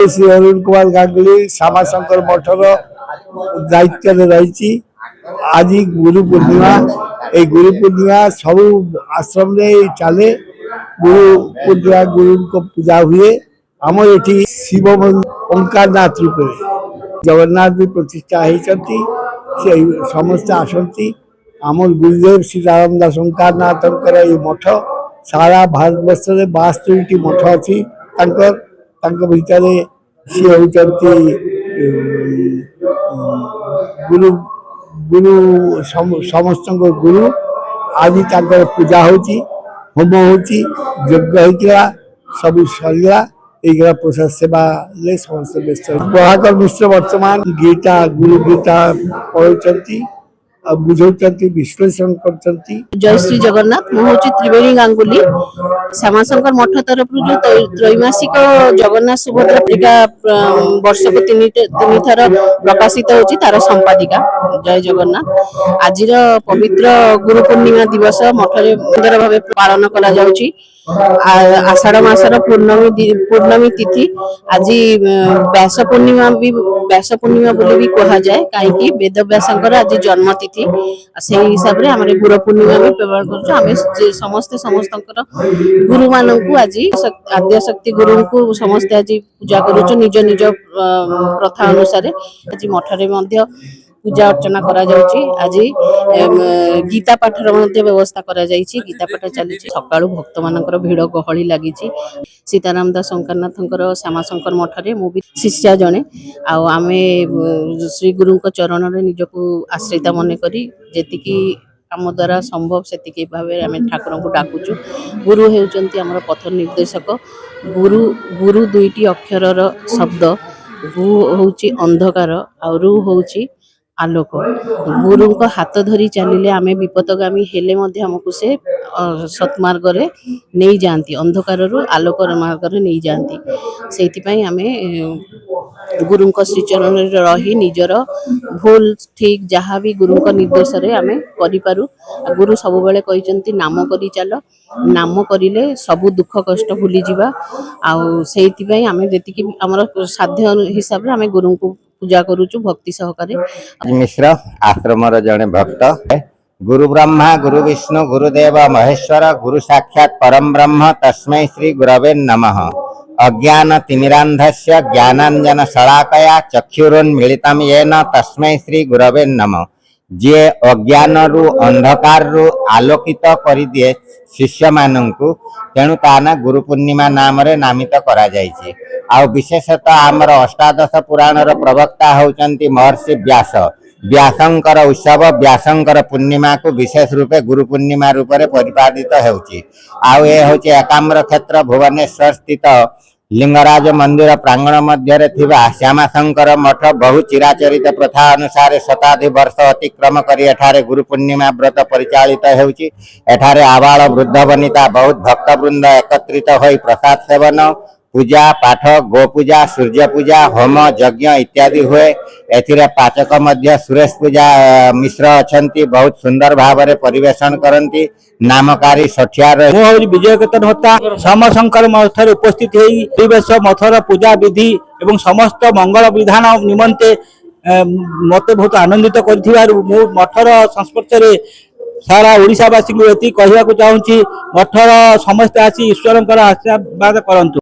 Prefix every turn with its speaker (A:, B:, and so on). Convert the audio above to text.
A: श्री अरुण कुमार गांगुली श्यामाशंकर मठर दायित्व रही। आज गुरु पूर्णिमा ये गुरु पूर्णिमा सब आश्रम चले। गुरु पूर्णिमा गुरु को पूजा हुए। आम ये शिव ओंकारनाथ रूप जगन्नाथ भी प्रतिष्ठा होती समस्त आसती। आम गुरुदेव श्री राम दास ओंकारनाथ मठ सारा भारत वर्ष में 72 मठ अच्छी भितर सी होती गुरु गुरु समस्त गुरु। आज पूजा होची होम होची यज्ञ होता सब सरला। ये प्रसाद सेवा समस्त व्यस्त। प्रभाकर मिश्र वर्तमान गीता गुरु गीता पढ़ुंट बुझाऊँ विश्लेषण कर।
B: जय श्री जगन्नाथ। मु हूँ त्रिवेणी गांगुली श्यामाशंकर मठ तरफ जो त्रैमासिक जगन्नाथ सुभद्रा पत्रिका वर्ष को तीन थर प्रकाशित होची तार संपादिका जय जगन्नाथ। आज पवित्र गुरु पूर्णिमा दिवस मठरे सुंदर भाव पालन करा जाउची। आषाढ़ मासर पूर्णमी तिथि आज व्यास पूर्णिमा बोली भी कहा जाए कहीं वेद व्यासंकर आज जन्म तिथि से हिसाब से आम गुरु पूर्णिमा भी व्यवहार कर समस्त गुरु मानू आज आद्य शक्ति गुरु को समस्ते आज पूजा करुचु निज निज प्रथा अनुसार। आज मठरे पूजा अर्चना करा जाउची। आज गीता पाठर व्यवस्था करा जाइछि। गीता पाठ चली सकाळु भक्त मानकर भिड़ गहली लगी। सीताराम दास ओंकारनाथंकर श्यामाशंकर मठरे मु भी शिष्या जने आमे श्री गुरु चरण में निजको आश्रिता मन करी जेतिकी आम द्वारा संभव से भाव आम ठाकुर को डाकुचु। गुरु होउचंती हमर पथ निर्देशक। गुरु गुरु दुईटी अक्षर शब्द गु होउची अंधकार और रु होउची आलोक। गुरु को हाथ धरी चलिले आमे विपदगामी हेले मध्य हमको से सत्मार्ग रे नहीं जाती अंधकार रु आलोक मार्ग रे नहीं जाती। से आमे गुरु श्री चरण रही निजर भूल ठीक जहाँ भी गुरु निर्देश रे आमे करि पारु। गुरु सब बेले कहिसंती नाम करी चल नाम करिले सब दुख कष्ट भूली जिबा। आउ सेति पई आमे जेतिकी हमर साध्य हिसाब रे आमे गुरु को पूजा करूचु भक्ति सहकारे।
C: मिश्र आश्रम जड़े भक्त। गुरु ब्रह्मा गुरु विष्णु गुरुदेव महेश्वर गुरु साक्षात परम ब्रह्म तस्मै श्री गुरवे नमः। अज्ञान तिमिरांधस्य ज्ञानांजन शलाकया चक्षुरुन्मीलितं येन तस्मै श्री गुरवे नमः। जे अज्ञान रु अंधकार रु आलोकित कर दिए शिष्य मानू तेणु ताना गुरु पूर्णिमा नाम रे नामित करा जायछि। आ विशेषतः आमर अष्टादश पुराणर प्रवक्ता होउचंती महर्षि व्यास। व्यासंकर उत्सव व्यासंकर पूर्णिमा को विशेष रूपे गुरु पूर्णिमा रूप से परिपालित होउछि। आउ ए होउछि एकाम्र क्षेत्र भुवनेश्वर स्थित लिंगराज मंदिर प्रांगण मध्य श्यामाशंकर मठ बहु चिराचरित प्रथा अनुसार शताब्दी वर्ष अतिक्रम कर एठारे गुरु पूर्णिमा व्रत परिचालित होउछि। एठारे आबाल वृद्ध वनिता बहुत भक्तवृंद एकत्रित होई प्रसाद सेवन पूजा पाठ गोपूजा सूर्य पूजा होम यज्ञ इत्यादि हुए। एथिरे पाचक मध्य सुरेश पूजा मिश्र अछंती बहुत सुंदर भाव में परिवेशन करती। नामकारी सठियार
D: विजय केतन होता श्यामाशंकर मठ उपस्थित होई परिवेश मठर पूजा विधि एवं समस्त मंगल विधान निमंते मते बहुत आनंदित कर मठर संस्पर्श सारा ओडिशावासी को कहवाक चाहूँगी मठर समस्त आसी ईश्वर आशीर्वाद करंतु।